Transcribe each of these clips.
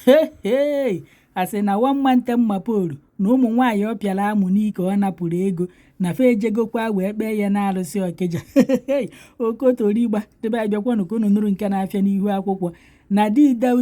Hei asị na nwammante mmapolu na ụmụ nwaanyị ọ pịara amụ n'ike ọ napụrụ ego na fe ejegokwa wee kpee ya na Arụsị Okija. Okotorigba debe abịakwanụ ka unu nụrụ nke na-afịa n'ihu akwụkwọ na di Dewu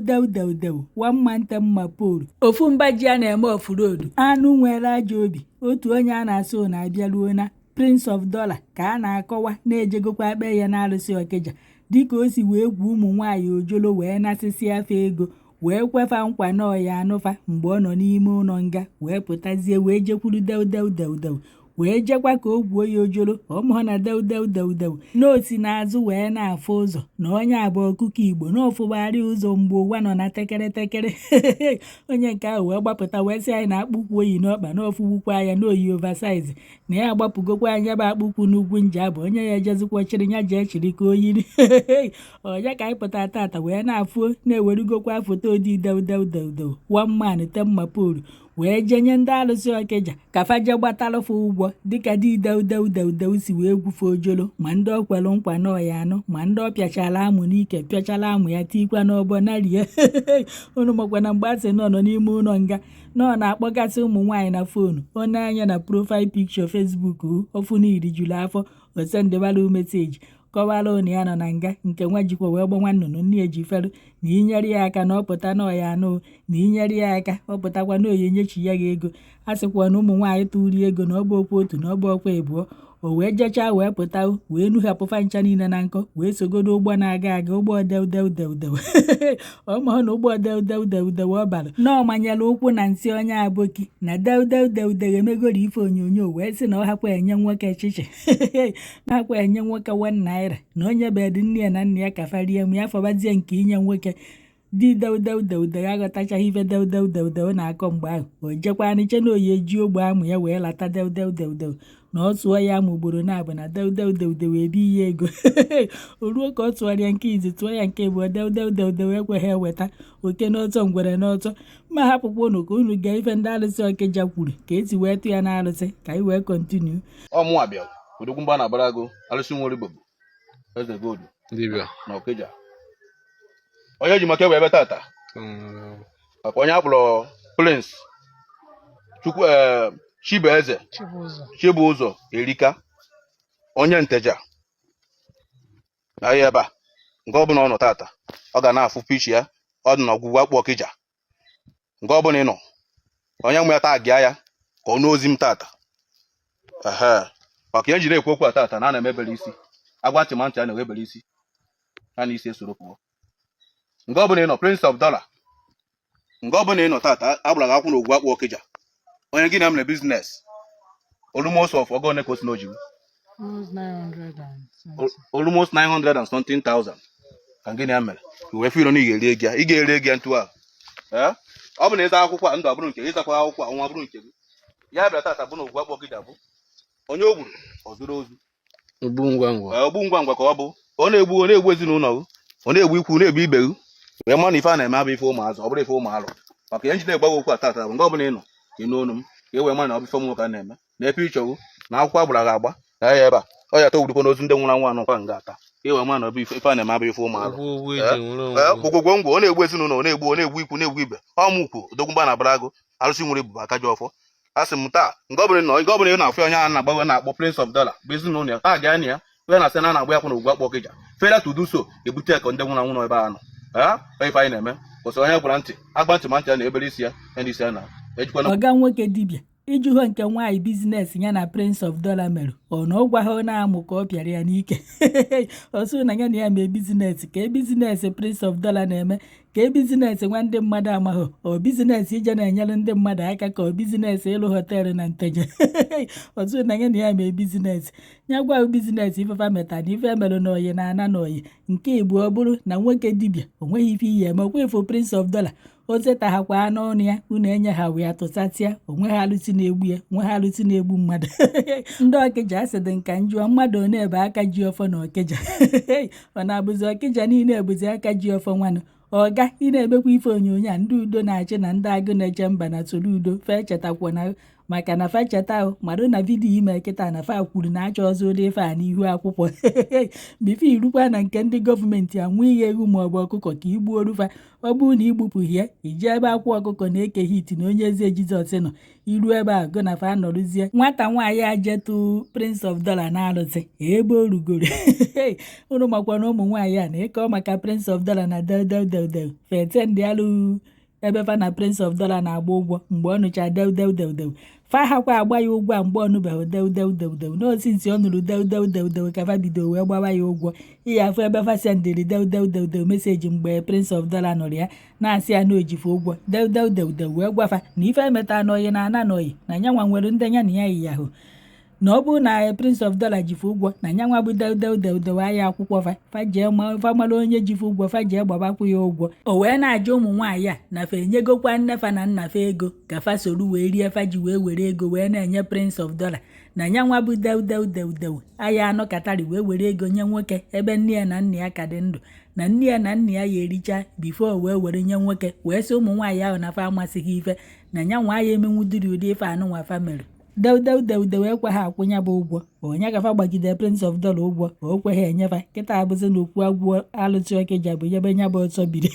Dewu nwammante mmapolu ofu mba ji a na-eme ofurodu anụ nwere ajọ obi otu onye a na-asụ na abịaruo na Prince of Dollar ka a na-akọwa na-ejegokwa kpee ya na Arụsị Okija dịka o si wee gwu ụmụ nwaanyị ojolo wee nasịsị afa ego wee kwefa nkwa na ọya anụfa mgbe ọ nọ n'ime ụlọ nga wee pụtazie wee jekwuru Dewu wee jekwa ka o gwuo ya ojolo ọmụọ na Dewu n'osi n'azụ wee na-afụ ụzọ na onye abụọ ọkụkọ Igbo na ọfụgharị ụzọ mgbe ụwa nọ na tekere onye nke ahụ wee gbapụta wee sị anyị na akpụkpụ oyi n'ọkpa na ọfụgbukwa ya na oyi oversize na ya agbapụgokwa anya bụ akpụkpụ n'ugwu nje abụ onye ya ejezikwa chịrị ya jee chiri ka o yiri ọya ka anyị pụtara tata wee na-afụ na-ewerugokwa foto odi Dewu one man Mmapolu wee jenye ndị Arụsị Okija ka faje gbatalụfụ ụgwọ dịka di Dewu si wee gwufe ojolo ma ndị ọ kwelu nkwa na ọya anụ ma ndị ọ pịachara amụ n'ike pịachara amụ ya tikwa n'ọbọ narie unu makwa na mgbe asị nọ n'ime ụlọ nga nọ na-akpọgasị ụmụ nwaanyị na fonu onye anya na profile picture Facebook ofu na iri julu afọ osendebara meseji kọwara onu ya nọ na nga nke nwa jikwa wee gbanwa nnụnụ nne eji feru na inyere ya aka na ọpụta na ọya anụ na inyere ya aka ọpụtakwa na oyi enyechi ya ego a sịkwa na ụmụ nwaanyị tụrụ ego na ọba okwu otu na ọba ọkwa ebuo o wee jechaa wee pụta wee nuhapụfa ncha niile na nkọ wee sogodo ụgbọ na-aga ụgbọ Dewu ọmahụ na ụgbọ Dewu ọ bara na ọmanyela ụkwụ na nsị onye aboki na Dewu emegoro ife onyonyo wee sị na ọ hapụ enye nwoke echiche na hapụ enye nwoke 1 naira na onye bedị nne ya na nna ya kafarie m ya fọbazie nke inye nwoke di Dewu aghọtachaghị ife Dewu na-akọ mgbe ahụ o jekwa n'iche na oyi eji ogbe amụ ya wee lata Dewu na ọ tụọ ya ma ugboro na-abụ na Dewu ebe ihe ego o ruo ka ọ tụọrịa nke izi tụọ ya nke bụ Dewu ekweghị eweta oke n'ọtọ ngwere n'ọtọ ma hapụkwa unu ka unu gaa ife ndị Arụsị Okija kwuru ka esi wee tụ ya na arụsị ka anyị wee kontinu ọmụabịa odogwumba na agbarago Arụsị nwere Igbo eze gold dibịa na Okija onye ji maka ebe tata maka onye akpọrọ Prince Chukwu Chibueze Chibụzọ Erika onye Nteja ahịa ebe a nke ọbụla ọ nọ tata ọ ga na-afụ pichi ya ọ dị n'ọgwụgwụ akpụ Okija nke ọbụla ị nọ onye nwe ya taa gịa ya ka ọ n'ozi m tata maka ihe ji na-ekwu okwu a tata na na-emebere isi agwa ntị ma ntị a na-ewebere isi a na isi esoro pụọ nke ọbụla ị nọ Prince of Dollar nke ọbụla ị nọ tata agbara gị akwụ n'ogwu akpụ Okija onye gị na mere biznes almost of ogo one ka o si n'ojiwu almost 900 and something thousand ka gị na mere wee firo na ị ga-eri ego ya ntụ ahụ ọ bụ na ịza akwụkwọ a ndụ abụrụ nke gị ịzakwa akwụkwọ ọnwa bụrụ nke gị ya bịara tata bụ na ogwu akpụ Okija bụ onye o gburu ọ zụrụ ozu ogbu ngwa ngwa ka ọ bụ ọ na-egbu ezinụlọ gị ọ na-egbu ikwu na-egbu ibe gị wee ma na ife a na-eme abụ ife ụmụazụ ọ bụrụ ife ụmụalụ maka ihe njide egbawa okwu a tata bụ nke ọbụla ị nọ ka ị n'onu m ka e wee ma na ọ bụ ife ụmụ nwoke a na-eme na epe ịchọgụ na akwụkwọ agbara gị agba na ya ebe a ọ ya tọgbudokwa n'ozu ndị nwụrụ anwụ anụkwa nga ata ka e wee ma na ọ bụ ife a na-eme abụ ife ụmụalụ gwogwo ngwa ọ na-egbu ezinụlọ ọ na-egbu ikwu na-egbu ibe ọmụkwu odogwumba na agbarago Arụsị nwere Igbo aka ji ọfọ a sị m taa nke ọbụla ị na-afụ onye a na-agbago na-akpọ Prince of Dollar bụ ezinụlọ ya taa gaa na ya wee na-asị na na-agba ya kwụ na ogwu akpụ Okija fela to do so ebute ka ndị nwụrụ anwụ nọ ebe a nọ ife anyị na-eme kwụsị onye gwara ntị agba ntị ma ntị a na-ebere isi ya ndị isi ya na ejikwana ọga nwoke dibịa ijuho nke nwaanyị biznes ya na Prince of Dollar mere ọ na ọ gwaghị na-amụ ka ọ pịara ya n'ike ọsụ na ya na ya mee biznes ka biznes Prince of Dollar na-eme ka biznes nwa ndị mmadụ amaghị ọ biznes ije na-enyere ndị mmadụ aka ka ọ biznes ịlụ họteelụ na Nteje ọsụ na ya na ya mee biznes ya gwa biznes ifefa meta na ife mere na oyi na ana na oyi nke Igbo ọ bụrụ na nwoke dibịa o nweghị ife ihe eme okwefu Prince of Dollar o setahakwa n'ọnụ ya unu enye ha wee tụsatịa onwe ha alụsị na-egbu ya nwe ha alụsị na-egbu mmadụ ndị Okija asịdị nka njụọ mmadụ ọ na-ebe aka ji ọfọ na Okija ọ na-abụzi Okija niile ebuzi aka ji ọfọ nwanụ ọga ị na-emekwa ife onyonyo a ndị udo na-achị na ndị agụ na-eche mba na soro udo fee chetakwa na maka na fa cheta o mmadụ na vidiyo ime kịta na fa kwuru na achọ ọzọ ụdị ife a n'ihu akwụkwọ bife irukwa na nke ndị gọọmenti anwụ ihe egwu maọbụ ọkụkọ ka igbuo fa ọ bụrụ na igbupụghị ya iji ebe akwa ọkụkọ na-eke hit na onye eze Jizọs nọ iru ebe a go na fa nọrụzie nwata nwaanyị a jetụ Prince of Dollar na-arụsị ebe o rugoro ụnụ makwa na ụmụ nwaanyị a na-eke maka Prince of Dollar na Dewu Dewu Dewu fete ndị alụ ebe fa na Prince of Dollar na-agba ụgwọ mgbe ọ nụcha Dewu Dewu Dewu fa hakwa agba ya ụgwọ a mgbe ọ nụbeghị Dewu Dewu Dewu n'osinsi ọ nụrụ Dewu Dewu ka fa bido wee gbawa ya ụgwọ ihe afọ ebe fa sendịrị Dewu Dewu meseji mgbe Prince of Dollar nụrụ ya na-asị ya na ojife ụgwọ Dewu wee gwafa na ife emeta n'oyi na ana n'oyi na nyanwa nwere ndị nya na ya yi ahụ na ọ bụ na Prince of Dollar jife ụgwọ na nyanwa bụ Dewu ahịa akwụkwọ fa mara onye jife ụgwọ fa jee gbabakwu ya ụgwọ o wee na-ajụ ụmụ nwaanyị a na fa enyegokwa nne fa na nna fa ego ka fa soro wee rie fa ji wee were ego wee na-enye Prince of Dollar na nyanwa bụ Dewu ahịa anọkatari wee were ego nye nwoke ebe nne ya na nna ya ka dị ndụ na nne ya na nna ya ericha bifo wee were nye nwoke wee sị ụmụ nwaanyị ahụ na fa amasịghị ife na nyanwa ahịa emenwudiri ụdị ife anụnwa fa mere Dewu ekwe ha akwụnya bụ ụgwọ onye ka fa gbagide Prince of Dollar ụgwọ o kweghị enyefa kịta abụzi na okwu agwọ Arusi Okija bụ yebe nya bụ ọsọ biri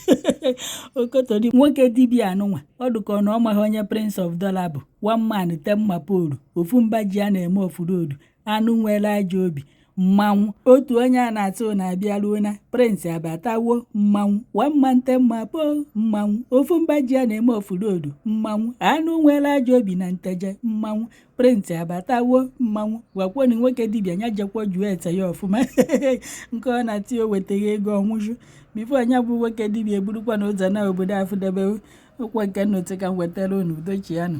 okotori nwoke dibịa anụnwa ọ dụkọ na ọ maghị onye Prince of Dollar bụ one man temma polu ofu mba ji a na-eme ofurodu anụ nwere ajọ obi mmanwụ otu onye a na-atụ na-abịa ruo na Prince abatawo mmanwụ one man temma po mmanwụ ofu mba ji a na-eme ofurodu mmanwụ anụ nwere ajọ obi na nteje mmanwụ Prince abatawo mmanwụ gwakwoni nwoke dibịa nya jekwa juo ete ya ọfụma nke ọ na-atị o wetaghị ego ọnwụju bifo anya bụ nwoke dibịa eburukwa na ụzọ na obodo afụdebe okwe nke nnote ka m wetara unu udochianụ